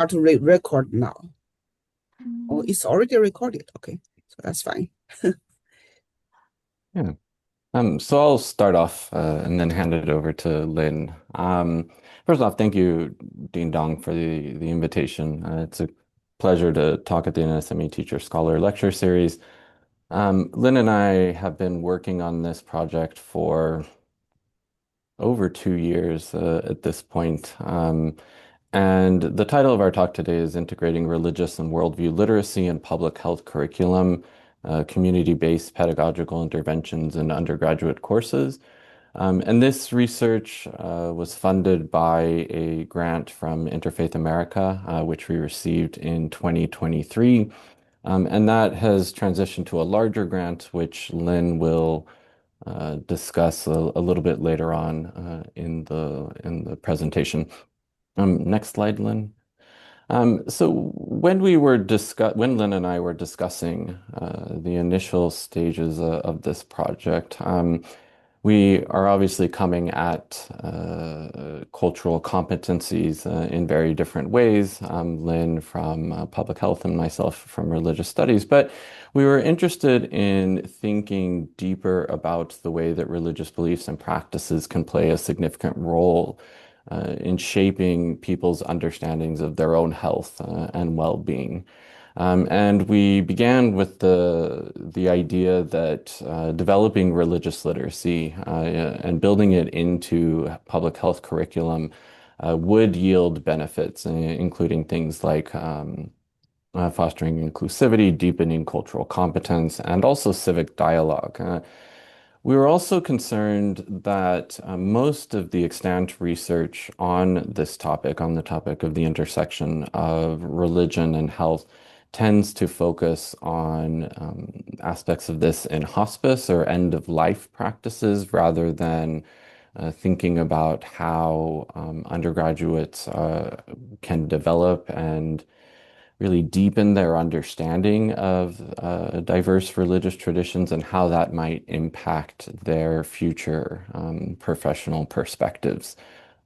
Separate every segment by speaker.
Speaker 1: start to record now. Oh, it's already recorded. Okay, so that's fine.
Speaker 2: Yeah. So I'll start off and then hand it over to Lynn. First off, thank you, Dean Dong, for the invitation. It's a pleasure to talk at the NSME Teacher Scholar Lecture Series. Lynn and I have been working on this project for over 2 years at this point. And the title of our talk today is Integrating Religious and Worldview Literacy in Public Health Curriculum, Community-Based Pedagogical Interventions in Undergraduate Courses. And this research was funded by a grant from Interfaith America, which we received in 2023. And that has transitioned to a larger grant, which Lynn will discuss a little bit later on in the presentation. Next slide, Lynn. So when Lynn and I were discussing the initial stages of this project, we are obviously coming at cultural competencies in very different ways. Lynn from public health and myself from religious studies, but we were interested in thinking deeper about the way that religious beliefs and practices can play a significant role in shaping people's understandings of their own health and well-being. And we began with the idea that developing religious literacy and building it into public health curriculum would yield benefits, including things like fostering inclusivity, deepening cultural competence, and also civic dialogue. We were also concerned that most of the extant research on this topic, on the topic of the intersection of religion and health, tends to focus on aspects of this in hospice or end of life practices rather than thinking about how undergraduates can develop and really deepen their understanding of diverse religious traditions and how that might impact their future professional perspectives.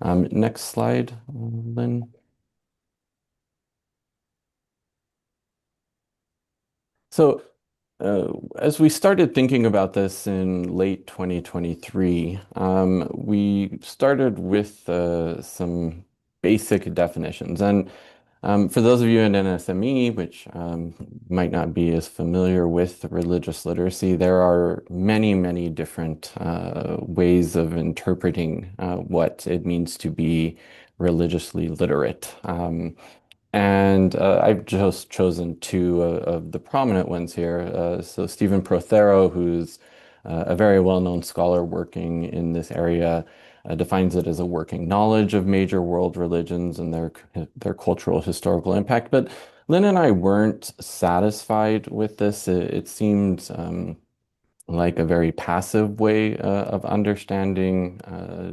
Speaker 2: Next slide, Lynn. So, as we started thinking about this in late 2023, we started with some basic definitions. And for those of you in NSME, which might not be as familiar with religious literacy, there are many, many different ways of interpreting what it means to be religiously literate. And I've just chosen two of the prominent ones here. So Stephen Prothero, who's a very well-known scholar working in this area, defines it as a working knowledge of major world religions and their cultural historical impact. But Lynn and I weren't satisfied with this. It seemed like a very passive way of understanding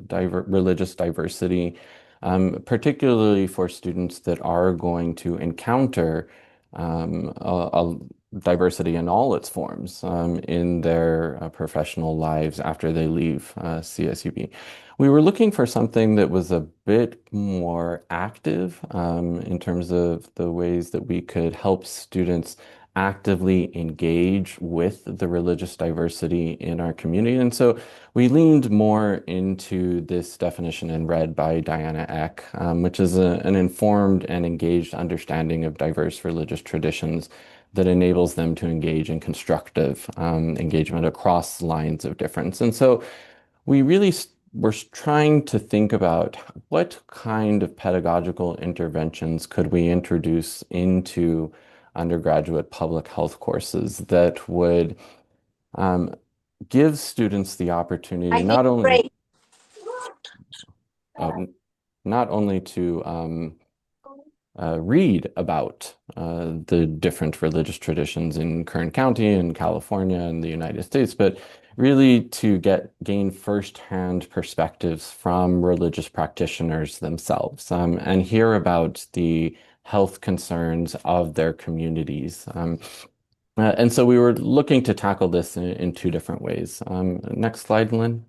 Speaker 2: religious diversity, particularly for students that are going to encounter a diversity in all its forms in their professional lives after they leave CSUB. We were looking for something that was a bit more active in terms of the ways that we could help students actively engage with the religious diversity in our community. And so we leaned more into this definition in red by Diana Eck, which is an informed and engaged understanding of diverse religious traditions that enables them to engage in constructive engagement across lines of difference. And so we really were trying to think about what kind of pedagogical interventions could we introduce into undergraduate public health courses that would um, give students the opportunity
Speaker 1: I need a break.
Speaker 2: uh, not only to read about the different religious traditions in Kern County in California and the United States, but really to gain firsthand perspectives from religious practitioners themselves and hear about the health concerns of their communities. And so we were looking to tackle this in two different ways. Next slide, Lynn.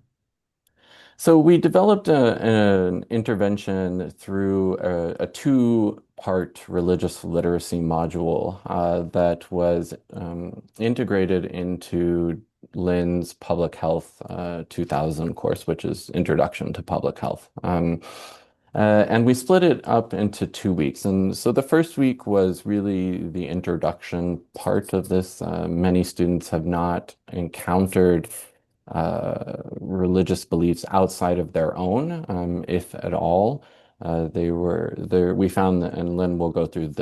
Speaker 2: So we developed an intervention through a two 8-part religious literacy module that was integrated into Lynn's Public Health 2000 course, which is Introduction to Public Health. And we split it up into 2 weeks. And so the first week was really the introduction part of this. Many students have not encountered religious beliefs outside of their own, if at all. They were there. We found that, and Lynn will go through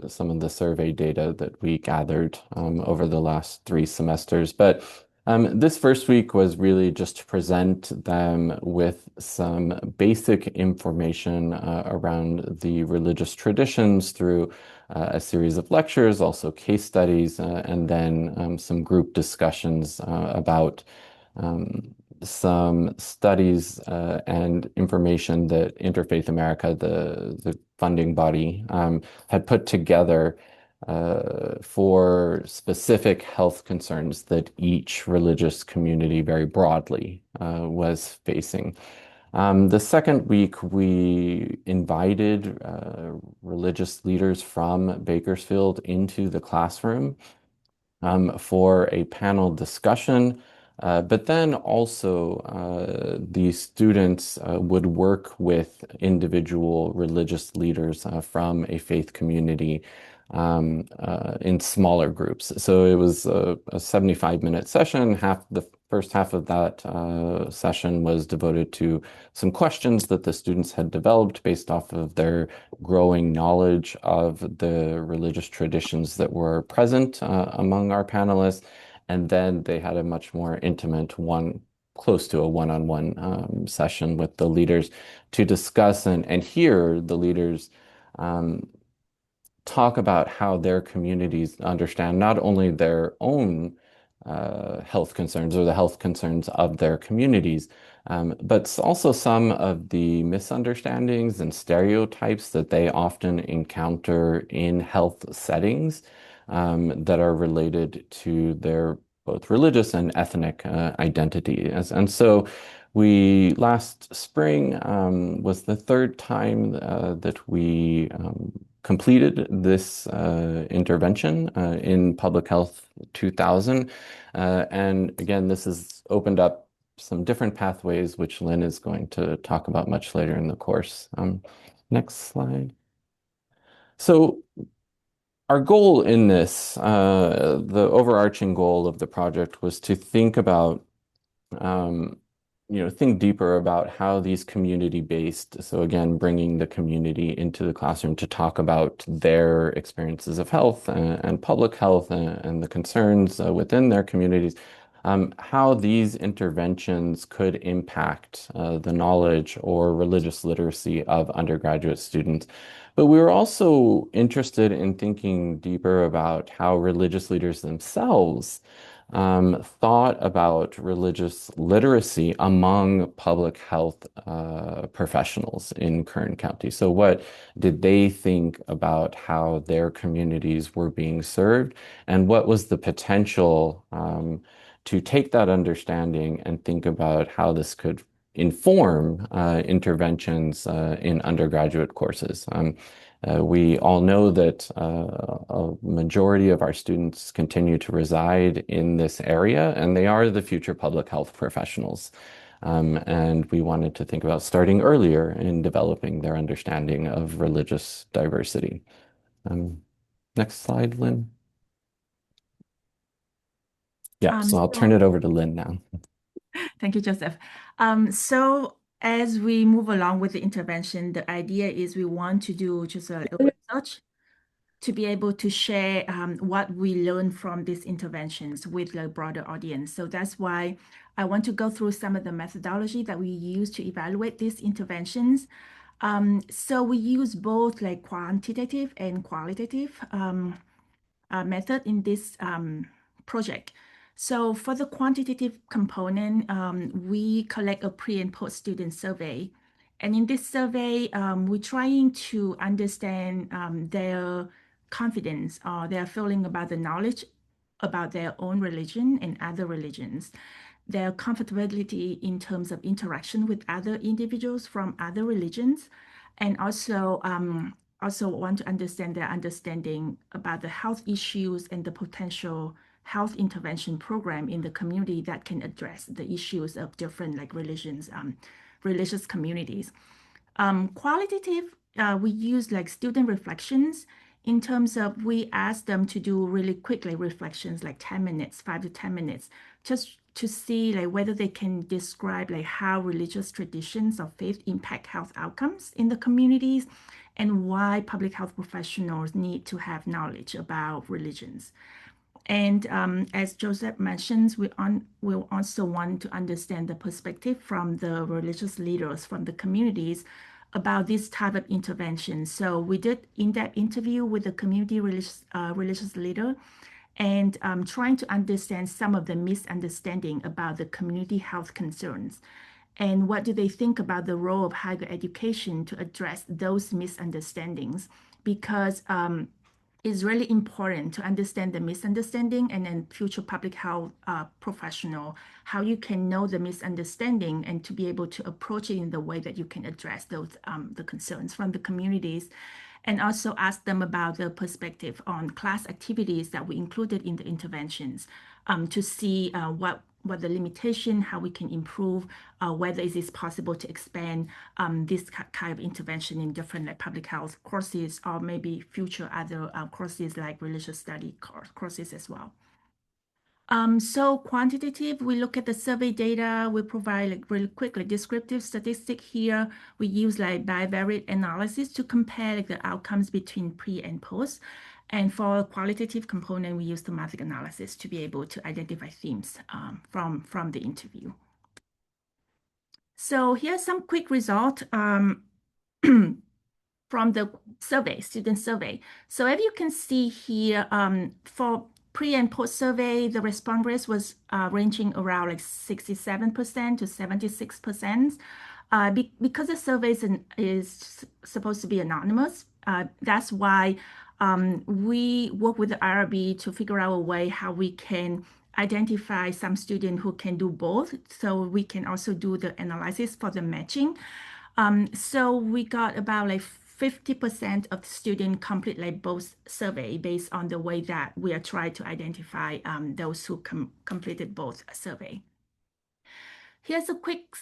Speaker 2: some of the survey data that we gathered over the last 3 semesters. But this first week was really just to present them with some basic information around the religious traditions through a series of lectures, also case studies, and then some group discussions about some studies and information that Interfaith America, the funding body, had put together for specific health concerns that each religious community very broadly was facing. The second week, we invited religious leaders from Bakersfield into the classroom for a panel discussion. But then also the students would work with individual religious leaders from a faith community in smaller groups. So it was a 75-minute session. The first half of that session was devoted to some questions that the students had developed based off of their growing knowledge of the religious traditions that were present among our panelists. And then they had a much more intimate close to a one-on-one session with the leaders to discuss and hear the leaders talk about how their communities understand not only their own health concerns or the health concerns of their communities, but also some of the misunderstandings and stereotypes that they often encounter in health settings that are related to their both religious and ethnic identity. And so last spring was the third time that we completed this intervention in Public Health 2000. And again, this has opened up some different pathways, which Lynn is going to talk about much later in the course. Next slide. So our goal in this, the overarching goal of the project was to think about think deeper about how these community-based, so again, bringing the community into the classroom to talk about their experiences of health and public health and the concerns within their communities, how these interventions could impact the knowledge or religious literacy of undergraduate students. But we were also interested in thinking deeper about how religious leaders themselves thought about religious literacy among public health professionals in Kern County. So what did they think about how their communities were being served, and what was the potential to take that understanding and think about how this could inform interventions in undergraduate courses. We all know that a majority of our students continue to reside in this area, and they are the future public health professionals. And we wanted to think about starting earlier in developing their understanding of religious diversity. Next slide, Lynn. Yeah, so I'll turn it over to Lynn now.
Speaker 3: Thank you, Joseph. So as we move along with the intervention, the idea is we want to do just a little research to be able to share what we learned from these interventions with the broader audience. So that's why I want to go through some of the methodology that we use to evaluate these interventions. So we use both like quantitative and qualitative method in this project. So for the quantitative component, we collect a pre and post student survey. And in this survey, we're trying to understand their confidence or their feeling about the knowledge about their own religion and other religions, their comfortability in terms of interaction with other individuals from other religions, and also also want to understand their understanding about the health issues and the potential health intervention program in the community that can address the issues of different like religious communities. Qualitative, we use like student reflections in terms of we ask them to do really quickly reflections, like 10 minutes, 5 to 10 minutes, just to see like whether they can describe like how religious traditions or faith impact health outcomes in the communities and why public health professionals need to have knowledge about religions. And as Joseph mentions, we also want to understand the perspective from the religious leaders from the communities about this type of intervention. So we did in-depth interview with the community religious leader and trying to understand some of the misunderstanding about the community health concerns. And what do they think about the role of higher education to address those misunderstandings? Because it's really important to understand the misunderstanding and then future public health professional, how you can know the misunderstanding and to be able to approach it in the way that you can address those the concerns from the communities, and also ask them about the perspective on class activities that we included in the interventions to see what the limitation, how we can improve, whether it is possible to expand this kind of intervention in different like public health courses or maybe future other courses like religious study courses as well. So quantitative, we look at the survey data, we provide like really quickly descriptive statistic here. We use like bivariate analysis to compare like the outcomes between pre and post. And for a qualitative component, we use thematic analysis to be able to identify themes from the interview. So here's some quick result from the survey, student survey. So as you can see here, for pre and post survey, the response rate was ranging around like 67% to 76%. Because the survey is supposed to be anonymous, that's why we work with the IRB to figure out a way how we can identify some students who can do both. So we can also do the analysis for the matching. So we got about like 50% of the students complete like both survey based on the way that we are trying to identify those who completed both survey. Here's a quick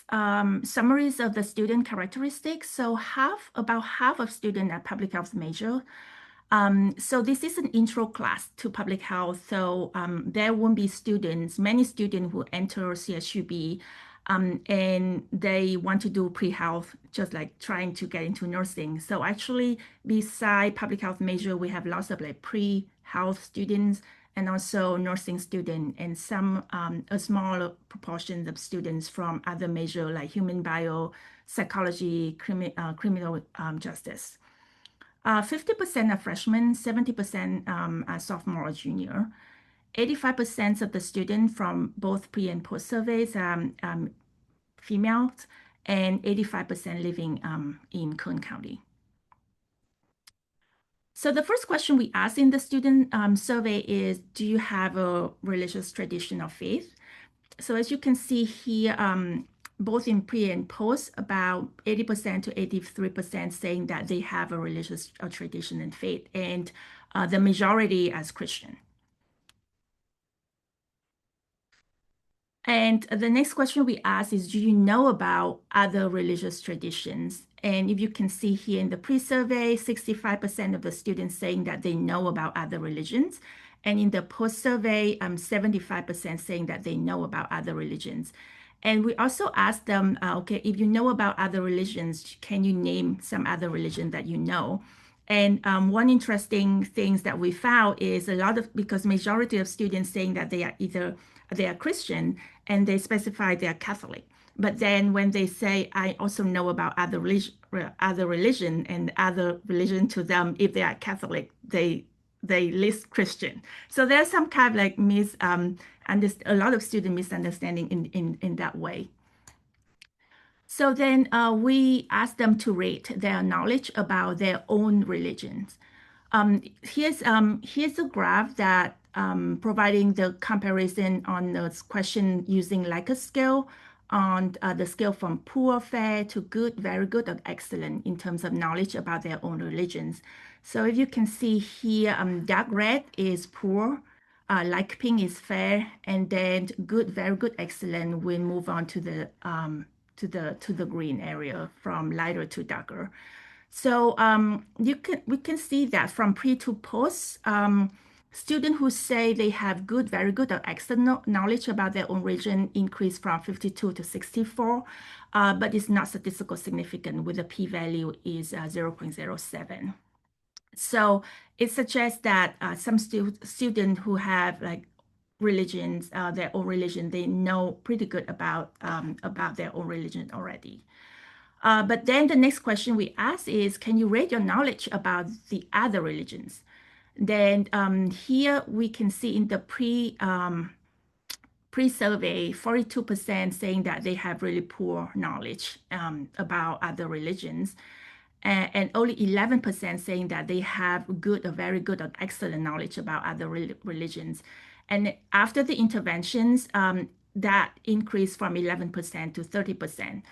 Speaker 3: summaries of the student characteristics. So about half of students are public health major. So this is an intro class to public health. So there won't be many students who enter CSUB and they want to do pre-health, just like trying to get into nursing. So actually, beside public health major, we have lots of like pre-health students and also nursing students and some a small proportion of students from other major like human bio, psychology, criminal justice. 50% are freshmen, 70% are sophomore or junior. 85% of the students from both pre and post surveys are females, and 85% living in Kern County. So the first question we asked in the student survey is, do you have a religious tradition or faith? So as you can see here, both in pre and post, about 80% to 83% saying that they have a religious tradition and faith, and the majority as Christian. And the next question we ask is, do you know about other religious traditions? And if you can see here in the pre-survey, 65% of the students saying that they know about other religions. And in the post-survey, 75% saying that they know about other religions. And we also asked them, okay, if you know about other religions, can you name some other religion that you know? And one interesting things that we found is because majority of students saying that they are Christian and they specify they are Catholic. But then when they say, I also know about other religion and other religion to them, if they are Catholic, they list Christian. So there's some kind of like a lot of student misunderstanding in that way. So then we asked them to rate their knowledge about their own religions. Here's a graph that providing the comparison on the question using Likert scale on the scale from poor, fair to good, very good, or excellent in terms of knowledge about their own religions. So if you can see here, dark red is poor, light pink is fair, and then good, very good, excellent. We move on to the green area from lighter to darker. So we can see that from pre to post. Students who say they have good, very good, or excellent knowledge about their own religion increase from 52 to 64, but it's not statistically significant with the p-value is 0.07. So it suggests that some students who have like religions, their own religion, they know pretty good about their own religion already. But then the next question we ask is, can you rate your knowledge about the other religions? Then here we can see in the pre-survey, 42% saying that they have really poor knowledge about other religions, and only 11% saying that they have good or very good or excellent knowledge about other religions. And after the interventions, that increased from 11% to 30%.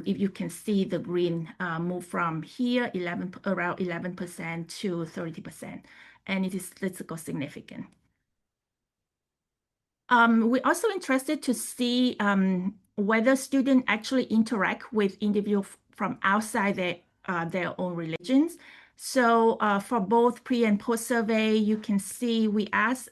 Speaker 3: If you can see the green move from here, around 11% to 30%, and it is statistically significant. We're also interested to see whether students actually interact with individuals from outside their own religions. So for both pre and post survey, you can see we ask,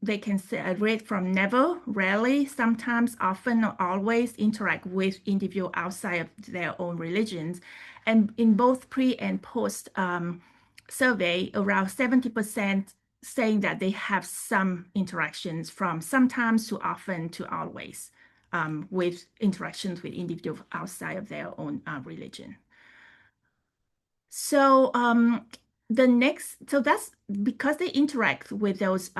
Speaker 3: they can rate from never, rarely, sometimes, often, or always interact with individual outside of their own religions. And in both pre and post survey, around 70% saying that they have some interactions from sometimes to often to always with interactions with individuals outside of their own religion. So that's because they interact with those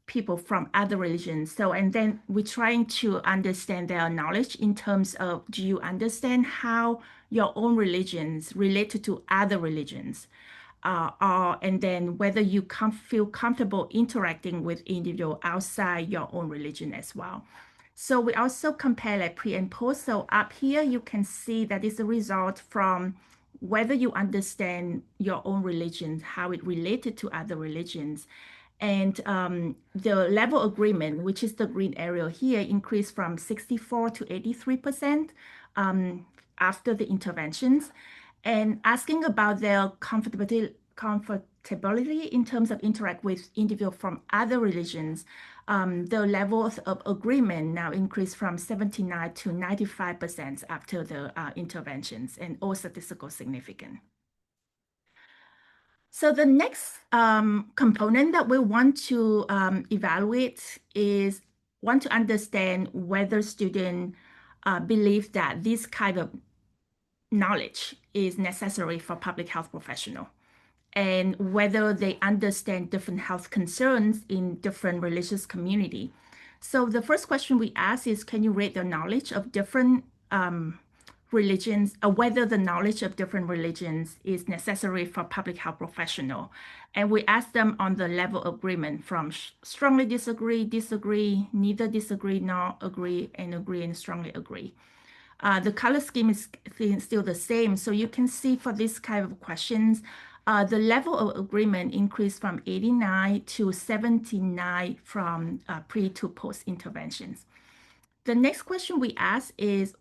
Speaker 3: people from other religions. So, and then we're trying to understand their knowledge in terms of, do you understand how your own religions related to other religions? And then whether you feel comfortable interacting with individuals outside your own religion as well. So we also compare like pre and post. So up here, you can see that is the result from whether you understand your own religion, how it related to other religions. And the level agreement, which is the green area here, increased from 64 to 83% after the interventions. And asking about their comfortability in terms of interact with individuals from other religions, the levels of agreement now increased from 79 to 95% after the interventions, and all statistical significant. So the next component that we want to evaluate is want to understand whether students believe that this kind of knowledge is necessary for public health professional, and whether they understand different health concerns in different religious community. So the first question we ask is, can you rate their knowledge of different religions, or whether the knowledge of different religions is necessary for public health professional? And we ask them on the level of agreement from strongly disagree, disagree, neither disagree, nor agree, and strongly agree. The color scheme is still the same. So you can see for this kind of questions, the level of agreement increased from 89 to 79 from pre to post interventions. The next question we ask is,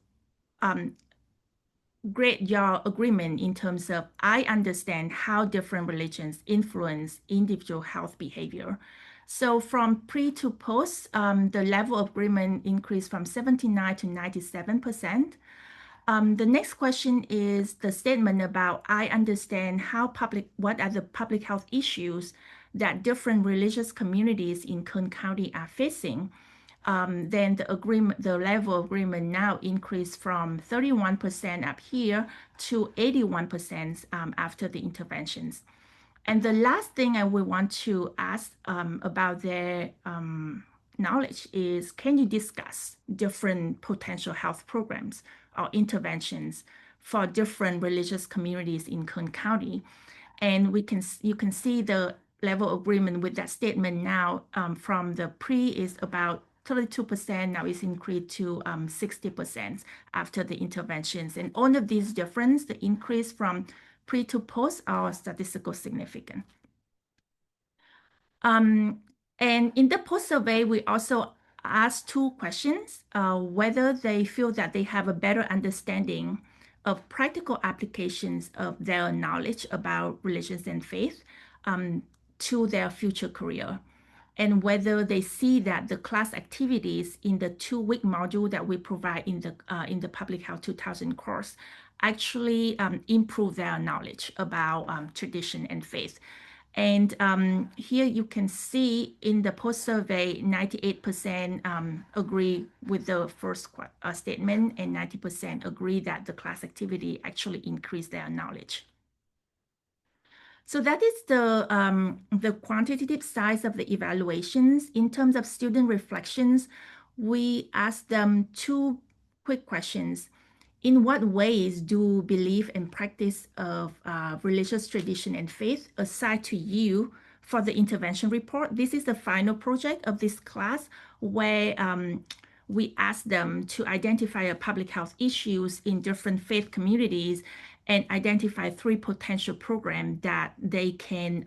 Speaker 3: grade your agreement in terms of, I understand how different religions influence individual health behavior. So from pre to post, the level of agreement increased from 79 to 97%. The next question is the statement about, I understand what are the public health issues that different religious communities in Kern County are facing. Then the level of agreement now increased from 31% up here to 81% after the interventions. And the last thing I would want to ask about their knowledge is, can you discuss different potential health programs or interventions for different religious communities in Kern County? And you can see the level of agreement with that statement now from the pre is about 32%, now it's increased to 60% after the interventions. And all of these difference, the increase from pre to post, are statistical significant. And in the post survey, we also asked 2 questions, whether they feel that they have a better understanding of practical applications of their knowledge about religions and faith to their future career, and whether they see that the class activities in the 2-week module that we provide in the Public Health 2000 course actually improve their knowledge about tradition and faith. And here you can see in the post-survey, 98% agree with the first statement, and 90% agree that the class activity actually increased their knowledge. So that is the quantitative size of the evaluations. In terms of student reflections, we asked them 2 quick questions. In what ways do belief and practice of religious tradition and faith aside to you for the intervention report? This is the final project of this class, where we asked them to identify public health issues in different faith communities and identify 3 potential programs that they can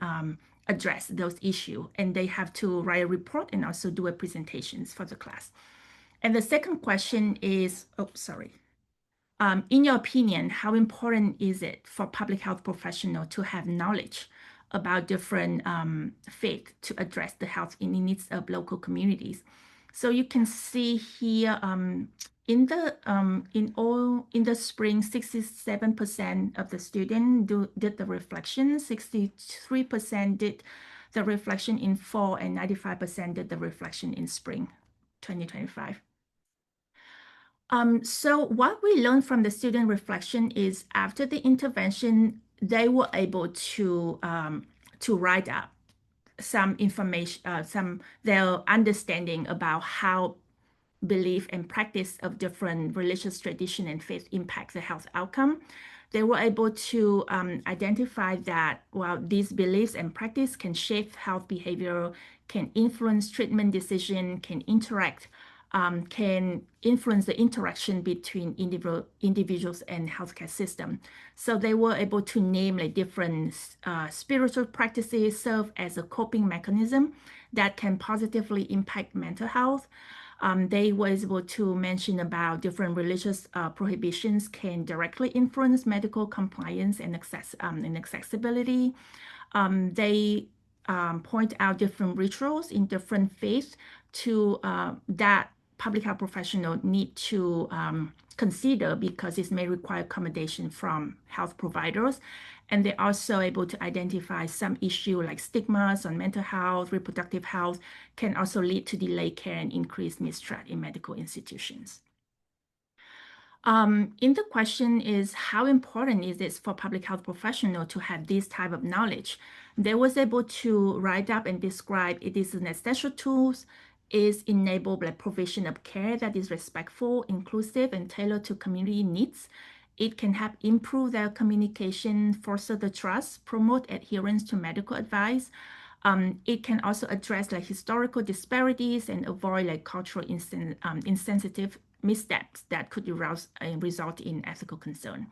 Speaker 3: address those issues. And they have to write a report and also do a presentations for the class. And the second question is, in your opinion, how important is it for public health professionals to have knowledge about different faith to address the health needs of local communities? So you can see here in the spring, 67% of the students did the reflection, 63% did the reflection in fall, and 95% did the reflection in spring 2025. So what we learned from the student reflection is after the intervention, they were able to write up some information, their understanding about how belief and practice of different religious tradition and faith impact the health outcome. They were able to identify that, well, these beliefs and practice can shape health behavior, can influence treatment decision, can influence the interaction between individuals and healthcare system. So they were able to name like different spiritual practices serve as a coping mechanism that can positively impact mental health. They were able to mention about different religious prohibitions can directly influence medical compliance and accessibility. They point out different rituals in different faiths that public health professionals need to consider because it may require accommodation from health providers. And they're also able to identify some issue like stigmas on mental health, reproductive health can also lead to delayed care and increased mistrust in medical institutions. In the question is, how important is it for public health professionals to have this type of knowledge? They was able to write up and describe it is an essential tools, is enable the provision of care that is respectful, inclusive, and tailored to community needs. It can help improve their communication, foster the trust, promote adherence to medical advice. It can also address like historical disparities and avoid like cultural insensitive missteps that could result in ethical concern.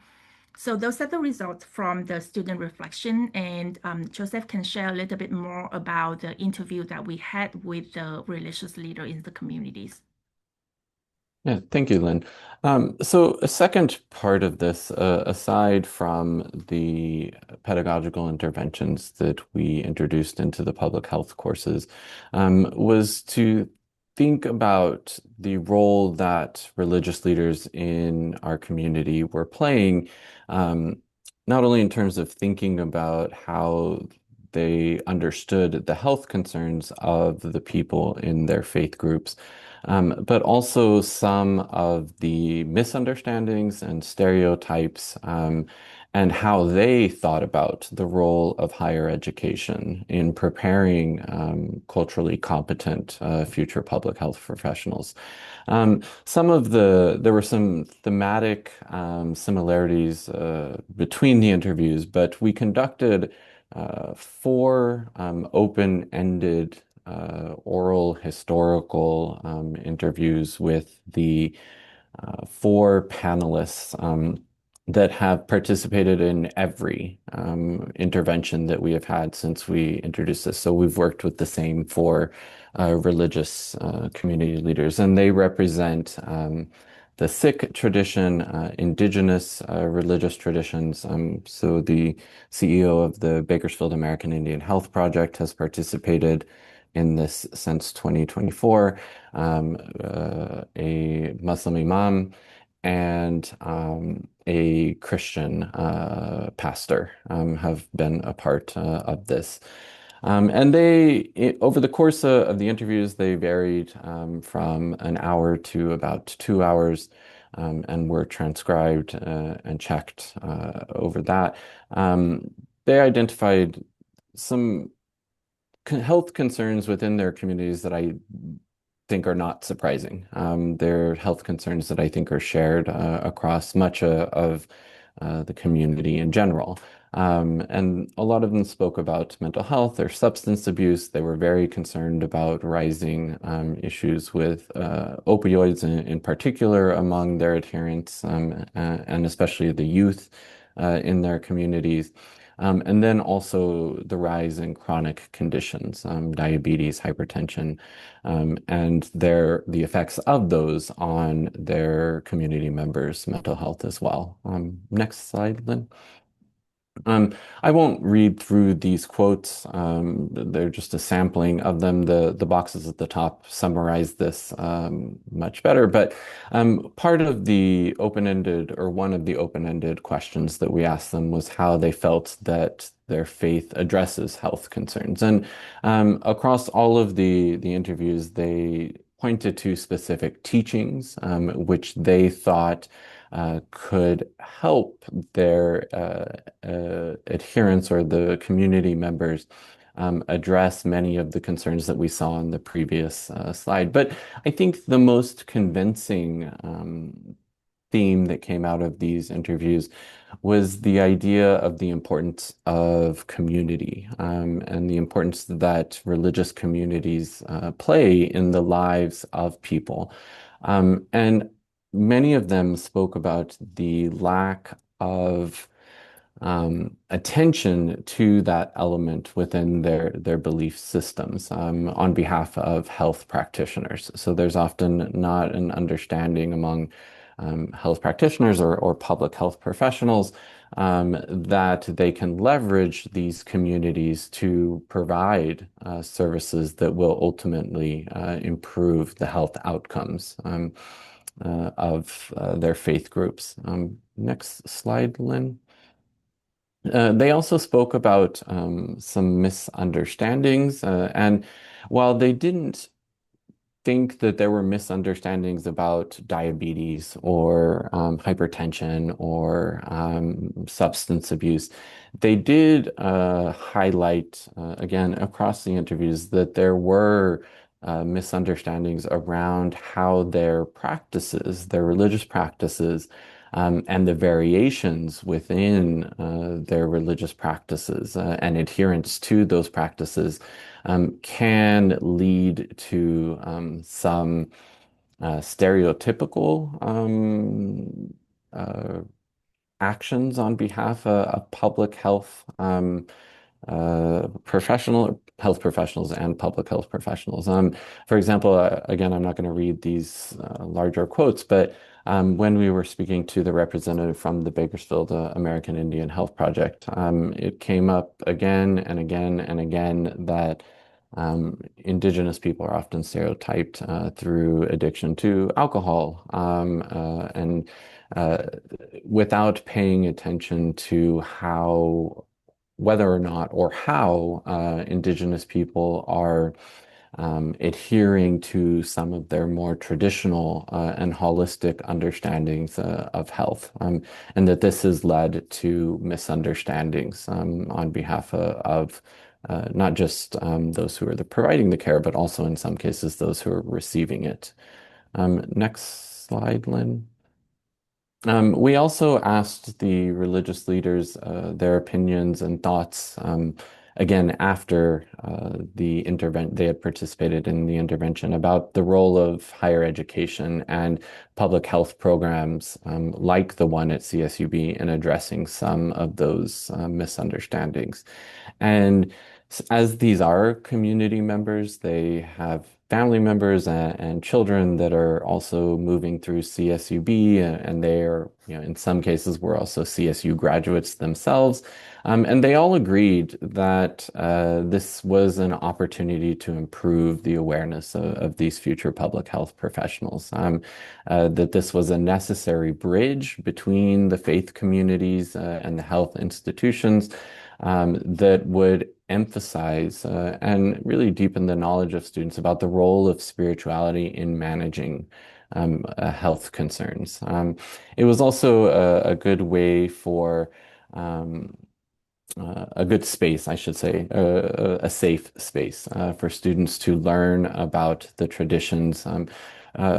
Speaker 3: So those are the results from the student reflection, and Joseph can share a little bit more about the interview that we had with the religious leader in the communities.
Speaker 2: Yeah, thank you, Lynn. So a second part of this, aside from the pedagogical interventions that we introduced into the public health courses, was to think about the role that religious leaders in our community were playing, not only in terms of thinking about how they understood the health concerns of the people in their faith groups, but also some of the misunderstandings and stereotypes and how they thought about the role of higher education in preparing culturally competent future public health professionals. There were some thematic similarities between the interviews, but we conducted 4 open-ended oral historical interviews with the four panelists that have participated in every intervention that we have had since we introduced this. So we've worked with the same four religious community leaders, and they represent the Sikh tradition, indigenous religious traditions. So the CEO of the Bakersfield American Indian Health Project has participated in this since 2024. A Muslim imam and a Christian pastor have been a part of this. And over the course of the interviews, they varied from an hour to about 2 hours, and were transcribed and checked over that. They identified some health concerns within their communities that I think are not surprising. They're health concerns that I think are shared across much of the community in general. And a lot of them spoke about mental health or substance abuse. They were very concerned about rising issues with opioids in particular among their adherents, and especially the youth in their communities. And then also the rise in chronic conditions, diabetes, hypertension, and the effects of those on their community members' mental health as well. Next slide, Lynn. I won't read through these quotes. They're just a sampling of them. The boxes at the top summarize this much better. But part of the open-ended, or one of the open-ended questions that we asked them was how they felt that their faith addresses health concerns. And across all of the interviews, they pointed to specific teachings which they thought could help their adherents or the community members address many of the concerns that we saw in the previous slide. But I think the most convincing theme that came out of these interviews was the idea of the importance of community, and the importance that religious communities play in the lives of people. And many of them spoke about the lack of attention to that element within their belief systems on behalf of health practitioners. So there's often not an understanding among health practitioners or public health professionals that they can leverage these communities to provide services that will ultimately improve the health outcomes of their faith groups. Next slide, Lynn. They also spoke about some misunderstandings, and while they didn't think that there were misunderstandings about diabetes or hypertension or substance abuse, they did highlight, again, across the interviews, that there were misunderstandings around how their practices, their religious practices, and the variations within their religious practices and adherence to those practices can lead to some stereotypical actions on behalf of public health health professionals and public health professionals. For example, again, I'm not going to read these larger quotes, but when we were speaking to the representative from the Bakersfield American Indian Health Project, it came up again and again and again that Indigenous people are often stereotyped through addiction to alcohol, and without paying attention to whether or not or how Indigenous people are adhering to some of their more traditional and holistic understandings of health, and that this has led to misunderstandings on behalf of not just those who are providing the care, but also in some cases those who are receiving it. Next slide, Lynn. We also asked the religious leaders their opinions and thoughts again, after they had participated in the intervention, about the role of higher education and public health programs like the one at CSUB in addressing some of those misunderstandings. And as these are community members, they have family members and children that are also moving through CSUB, and they are, in some cases, were also CSU graduates themselves. And they all agreed that this was an opportunity to improve the awareness of these future public health professionals, that this was a necessary bridge between the faith communities and the health institutions, that would emphasize and really deepen the knowledge of students about the role of spirituality in managing health concerns. It was also a good way for a good space, I should say, a safe space for students to learn about the traditions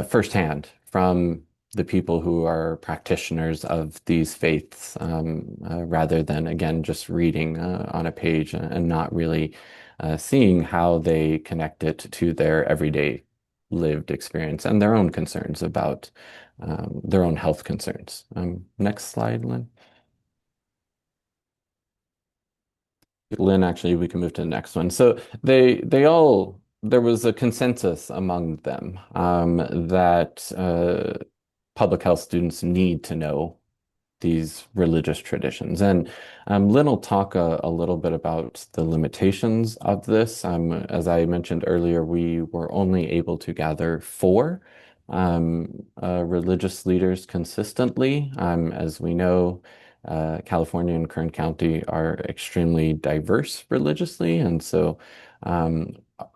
Speaker 2: firsthand from the people who are practitioners of these faiths, rather than, again, just reading on a page and not really seeing how they connect it to their everyday lived experience and their own concerns about their own health concerns. Next slide, Lynn. Lynn, actually, we can move to the next one. So there was a consensus among them that public health students need to know these religious traditions. And Lynn will talk a little bit about the limitations of this. As I mentioned earlier, we were only able to gather 4 religious leaders consistently. As we know, California and Kern County are extremely diverse religiously. And so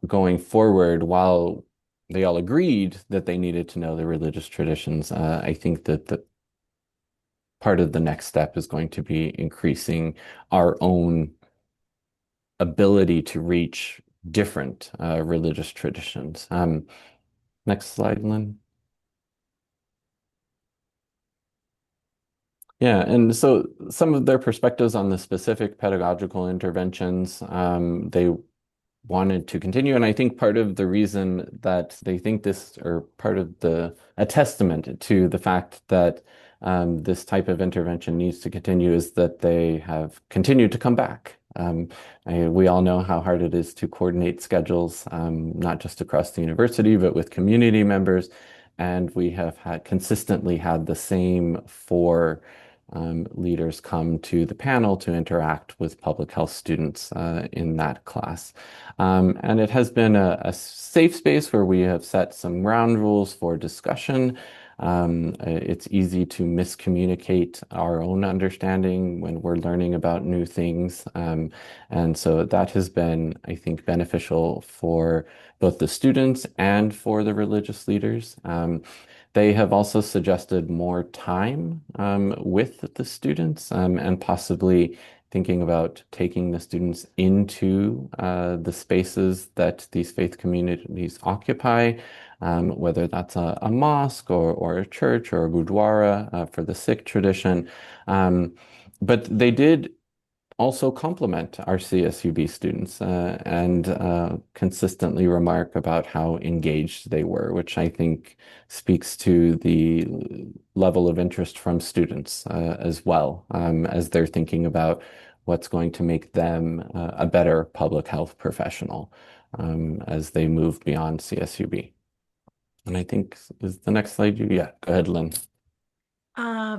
Speaker 2: going forward, while they all agreed that they needed to know the religious traditions, I think that the part of the next step is going to be increasing our own ability to reach different religious traditions. Next slide, Lynn. Yeah, and so some of their perspectives on the specific pedagogical interventions, they wanted to continue. And I think part of the reason that they think this, or part of a testament to the fact that this type of intervention needs to continue, is that they have continued to come back. We all know how hard it is to coordinate schedules, not just across the university, but with community members. And we have consistently had the same 4 leaders come to the panel to interact with public health students in that class. And it has been a safe space where we have set some ground rules for discussion. It's easy to miscommunicate our own understanding when we're learning about new things. And so that has been, I think, beneficial for both the students and for the religious leaders. They have also suggested more time with the students, and possibly thinking about taking the students into the spaces that these faith communities occupy, whether that's a mosque or a church or a gurdwara for the Sikh tradition. But they did also compliment our CSUB students and consistently remark about how engaged they were, which I think speaks to the level of interest from students as well, as they're thinking about what's going to make them a better public health professional as they move beyond CSUB. And I think, is the next slide you? Yeah, go ahead, Lynn.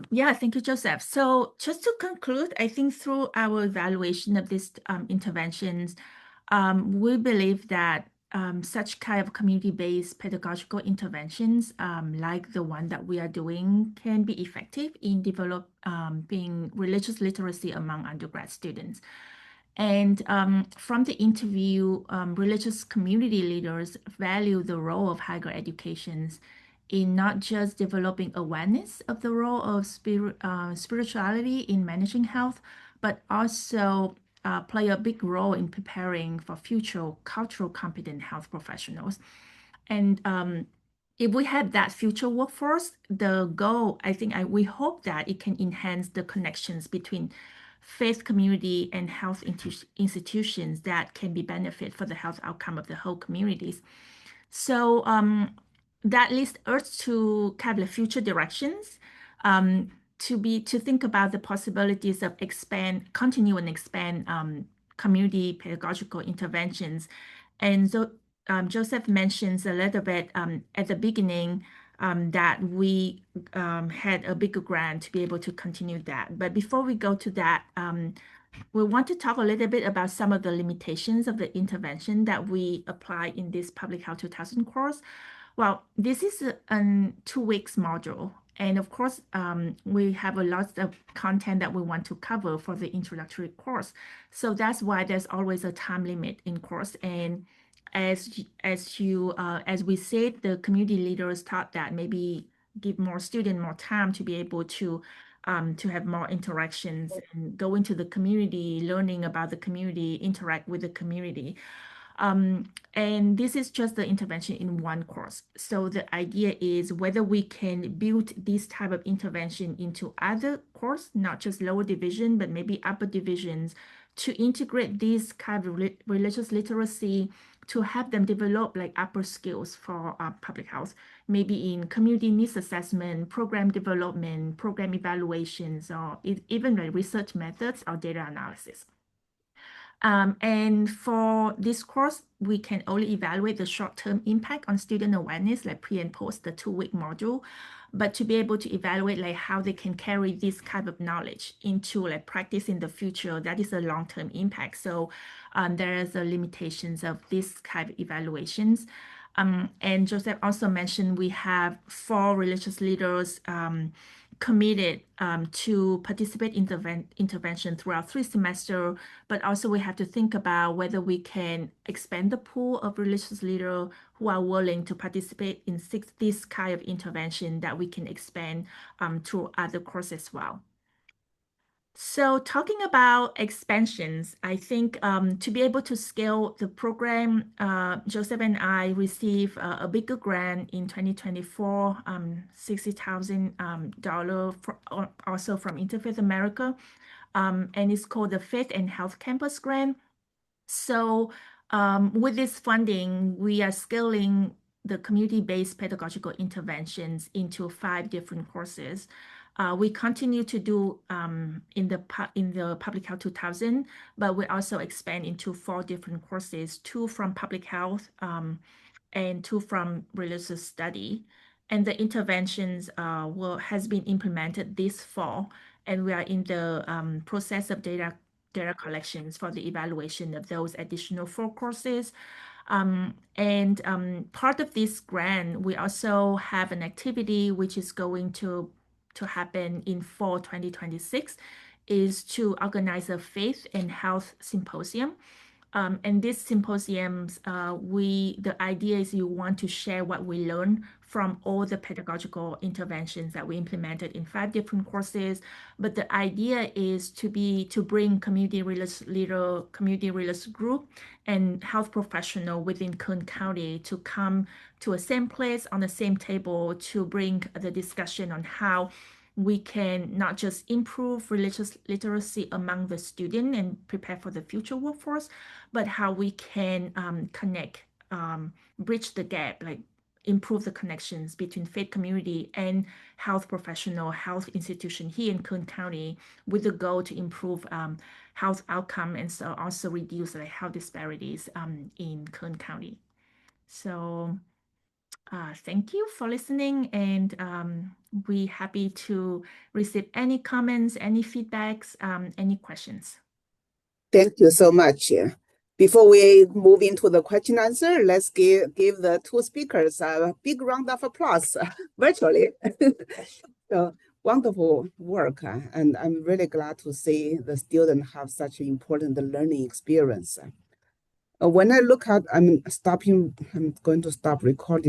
Speaker 3: Yeah, thank you, Joseph. So just to conclude, I think through our evaluation of these interventions, we believe that such kind of community-based pedagogical interventions, like the one that we are doing, can be effective in developing religious literacy among undergrad students. And from the interview, religious community leaders value the role of higher educations in not just developing awareness of the role of spirituality in managing health, but also play a big role in preparing for future cultural competent health professionals. And if we have that future workforce, the goal, I think we hope that it can enhance the connections between faith community and health institutions that can be benefit for the health outcome of the whole communities. So that leads us to kind of the future directions, to think about the possibilities of continue and expand community pedagogical interventions. And so Joseph mentions a little bit at the beginning that we had a bigger grant to be able to continue that. But before we go to that, we want to talk a little bit about some of the limitations of the intervention that we apply in this Public Health 2000 course. Well, this is a 2 weeks module. And of course, we have a lot of content that we want to cover for the introductory course. So that's why there's always a time limit in course. And as we said, the community leaders thought that maybe give more students more time to be able to have more interactions and go into the community, learning about the community, interact with the community. And this is just the intervention in one course. So the idea is whether we can build this type of intervention into other course, not just lower division, but maybe upper divisions, to integrate this kind of religious literacy to help them develop like upper skills for public health, maybe in community needs assessment, program development, program evaluations, or even like research methods or data analysis. And for this course, we can only evaluate the short-term impact on student awareness, like pre and post the 2-week module. But to be able to evaluate like how they can carry this kind of knowledge into like practice in the future, that is a long-term impact. So there is the limitations of this kind of evaluations. And Joseph also mentioned we have 4 religious leaders committed to participate in intervention throughout 3 semesters, but also we have to think about whether we can expand the pool of religious leaders who are willing to participate in this kind of intervention that we can expand to other courses as well. So talking about expansions, I think to be able to scale the program, Joseph and I received a bigger grant in 2024, $60,000 also from Interfaith America, and it's called the Faith and Health Campus Grant. So with this funding, we are scaling the community-based pedagogical interventions into 5 different courses. We continue to do in the Public Health 2000, but we also expand into 4 different courses, 2 from public health and 2 from religious study. And the interventions has been implemented this fall, and we are in the process of data collections for the evaluation of those additional 4 courses. Part of this grant, we also have an activity which is going to happen in fall 2026, is to organize a faith and health symposium. And these symposiums, the idea is you want to share what we learned from all the pedagogical interventions that we implemented in 5 different courses. But the idea is to bring community religious group and health professional within Kern County to come to a same place on the same table to bring the discussion on how we can not just improve religious literacy among the student and prepare for the future workforce, but how we can connect, bridge the gap, like improve the connections between faith community and health professional, health institution here in Kern County, with the goal to improve health outcome and so also reduce like health disparities in Kern County. So thank you for listening, and we're happy to receive any comments, any feedbacks, any questions.
Speaker 1: Thank you so much. Before we move into the question answer, let's give the 2 speakers a big round of applause virtually. So wonderful work, and I'm really glad to see the students have such an important learning experience. When I look at, I'm going to stop recording.